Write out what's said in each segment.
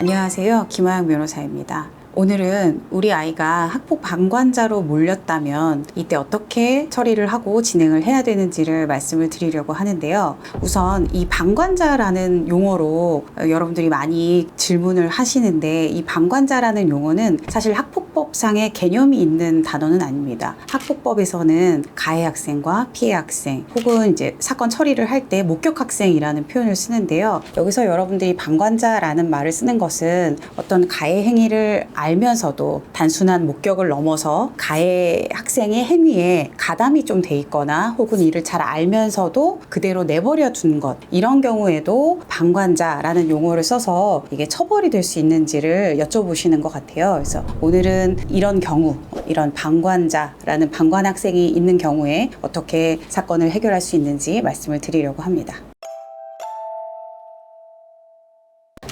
안녕하세요. 김하영 변호사입니다. 오늘은 우리 아이가 학폭 방관자로 몰렸다면 이때 어떻게 처리를 하고 진행을 해야 되는지를 말씀을 드리려고 하는데요. 우선 이 방관자라는 용어로 여러분들이 많이 질문을 하시는데, 이 방관자라는 용어는 사실 학폭법상의 개념이 있는 단어는 아닙니다. 학폭법에서는 가해 학생과 피해 학생 혹은 이제 사건 처리를 할 때 목격 학생이라는 표현을 쓰는데요. 여기서 여러분들이 방관자라는 말을 쓰는 것은 어떤 가해 행위를 알면서도 단순한 목격을 넘어서 가해 학생의 행위에 가담이 좀 돼 있거나 혹은 이를 잘 알면서도 그대로 내버려 둔 것, 이런 경우에도 방관자라는 용어를 써서 이게 처벌이 될 수 있는지를 여쭤보시는 것 같아요. 그래서 오늘은 이런 경우, 이런 방관자라는 방관 학생이 있는 경우에 어떻게 사건을 해결할 수 있는지 말씀을 드리려고 합니다.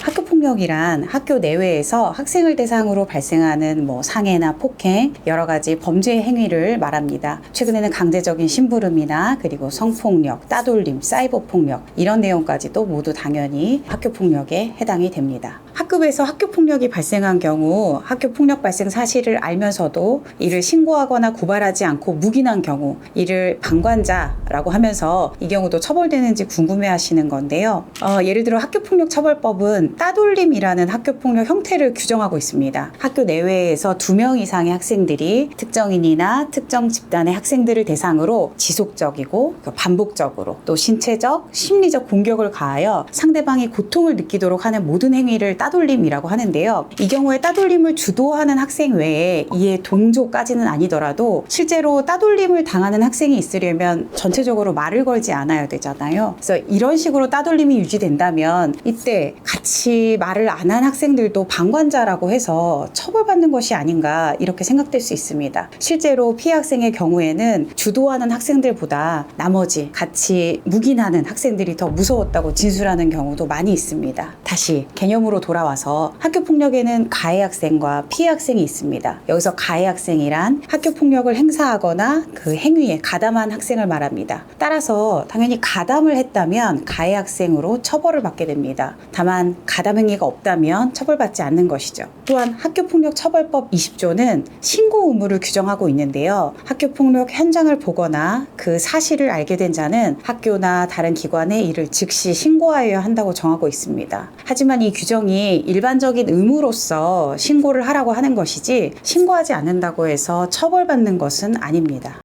학교폭력이란 학교 내외에서 학생을 대상으로 발생하는 상해나 폭행, 여러 가지 범죄 행위를 말합니다. 최근에는 강제적인 심부름이나 그리고 성폭력, 따돌림, 사이버 폭력, 이런 내용까지도 모두 당연히 학교폭력에 해당이 됩니다. 학급에서 학교폭력이 발생한 경우 학교폭력 발생 사실을 알면서도 이를 신고하거나 고발하지 않고 묵인한 경우, 이를 방관자라고 하면서 이 경우도 처벌되는지 궁금해 하시는 건데요. 예를 들어 학교폭력처벌법은 따돌림이라는 학교폭력 형태를 규정하고 있습니다. 학교 내외에서 2명 이상의 학생들이 특정인이나 특정 집단의 학생들을 대상으로 지속적이고 반복적으로 또 신체적, 심리적 공격을 가하여 상대방이 고통을 느끼도록 하는 모든 행위를 따돌림이라고 하는데요. 이 경우에 따돌림을 주도하는 학생 외에 이에 동조까지는 아니더라도 실제로 따돌림을 당하는 학생이 있으려면 전체적으로 말을 걸지 않아야 되잖아요. 그래서 이런 식으로 따돌림이 유지된다면 이때 같이 말을 안 한 학생들도 방관자라고 해서 처벌받는 것이 아닌가, 이렇게 생각될 수 있습니다. 실제로 피해 학생의 경우에는 주도하는 학생들보다 나머지 같이 묵인하는 학생들이 더 무서웠다고 진술하는 경우도 많이 있습니다. 다시 개념으로 돌아와서 학교폭력에는 가해 학생과 피해 학생이 있습니다. 여기서 가해 학생이란 학교폭력을 행사하거나 그 행위에 가담한 학생을 말합니다. 따라서 당연히 가담을 했다면 가해 학생으로 처벌을 받게 됩니다. 다만 가담 행위가 없다면 처벌받지 않는 것이죠. 또한 학교폭력처벌법 20조는 신고 의무를 규정하고 있는데요. 학교폭력 현장을 보거나 그 사실을 알게 된 자는 학교나 다른 기관에 이를 즉시 신고하여야 한다고 정하고 있습니다. 하지만 이 규정이 일반적인 의무로서 신고를 하라고 하는 것이지 신고하지 않는다고 해서 처벌받는 것은 아닙니다.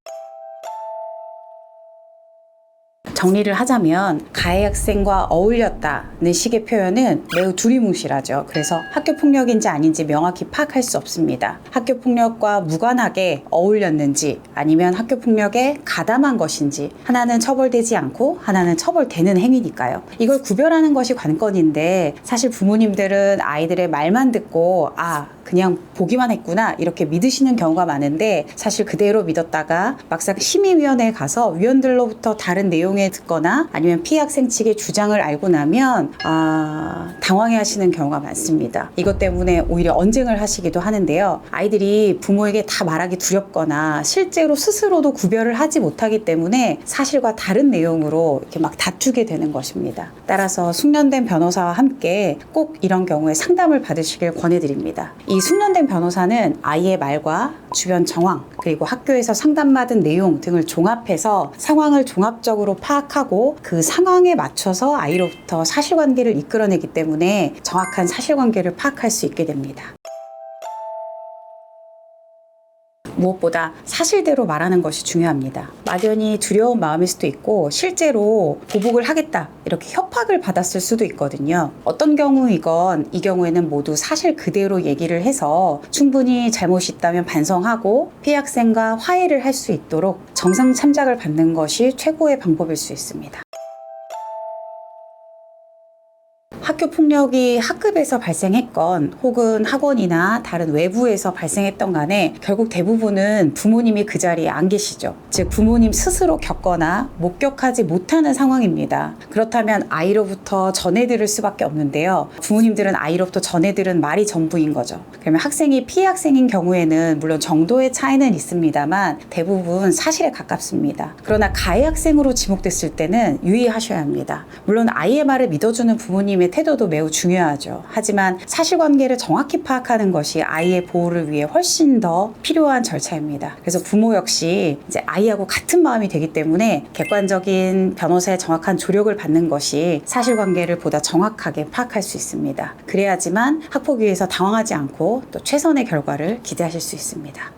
정리를 하자면 가해 학생과 어울렸다는 식의 표현은 매우 두리뭉실하죠. 그래서 학교폭력인지 아닌지 명확히 파악할 수 없습니다. 학교폭력과 무관하게 어울렸는지 아니면 학교폭력에 가담한 것인지, 하나는 처벌되지 않고 하나는 처벌되는 행위니까요. 이걸 구별하는 것이 관건인데, 사실 부모님들은 아이들의 말만 듣고 그냥 보기만 했구나 이렇게 믿으시는 경우가 많은데, 사실 그대로 믿었다가 막상 심의위원회에 가서 위원들로부터 다른 내용에 듣거나 아니면 피해 학생 측의 주장을 알고 나면 당황해 하시는 경우가 많습니다. 이것 때문에 오히려 언쟁을 하시기도 하는데요. 아이들이 부모에게 다 말하기 두렵거나 실제로 스스로도 구별을 하지 못하기 때문에 사실과 다른 내용으로 이렇게 막 다투게 되는 것입니다. 따라서 숙련된 변호사와 함께 꼭 이런 경우에 상담을 받으시길 권해드립니다. 이 숙련된 변호사는 아이의 말과 주변 정황, 그리고 학교에서 상담받은 내용 등을 종합해서 상황을 종합적으로 파악하고 그 상황에 맞춰서 아이로부터 사실관계를 이끌어내기 때문에 정확한 사실관계를 파악할 수 있게 됩니다. 무엇보다 사실대로 말하는 것이 중요합니다. 막연히 두려운 마음일 수도 있고 실제로 보복을 하겠다 이렇게 협박을 받았을 수도 있거든요. 어떤 경우이건 이 경우에는 모두 사실 그대로 얘기를 해서 충분히 잘못이 있다면 반성하고 피해 학생과 화해를 할 수 있도록 정상 참작을 받는 것이 최고의 방법일 수 있습니다. 학교폭력이 학급에서 발생했건 혹은 학원이나 다른 외부에서 발생했던 간에 결국 대부분은 부모님이 그 자리에 안 계시죠. 즉 부모님 스스로 겪거나 목격하지 못하는 상황입니다. 그렇다면 아이로부터 전해들을 수밖에 없는데요. 부모님들은 아이로부터 전해들은 말이 전부인 거죠. 그러면 학생이 피해 학생인 경우에는 물론 정도의 차이는 있습니다만 대부분 사실에 가깝습니다. 그러나 가해 학생으로 지목됐을 때는 유의하셔야 합니다. 물론 아이의 말을 믿어주는 부모님의 태도도 매우 중요하죠. 하지만 사실관계를 정확히 파악하는 것이 아이의 보호를 위해 훨씬 더 필요한 절차입니다. 그래서 부모 역시 이제 아이하고 같은 마음이 되기 때문에 객관적인 변호사의 정확한 조력을 받는 것이 사실관계를 보다 정확하게 파악할 수 있습니다. 그래야지만 학폭위에서 당황하지 않고 또 최선의 결과를 기대하실 수 있습니다.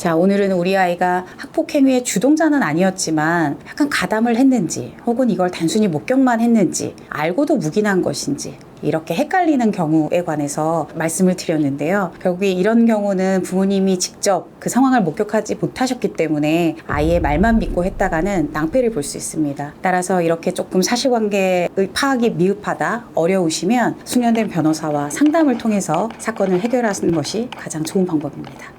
자, 오늘은 우리 아이가 학폭행위의 주동자는 아니었지만 약간 가담을 했는지 혹은 이걸 단순히 목격만 했는지 알고도 묵인한 것인지 이렇게 헷갈리는 경우에 관해서 말씀을 드렸는데요. 결국에 이런 경우는 부모님이 직접 그 상황을 목격하지 못하셨기 때문에 아이의 말만 믿고 했다가는 낭패를 볼 수 있습니다. 따라서 이렇게 조금 사실관계의 파악이 미흡하다, 어려우시면 숙련된 변호사와 상담을 통해서 사건을 해결하는 것이 가장 좋은 방법입니다.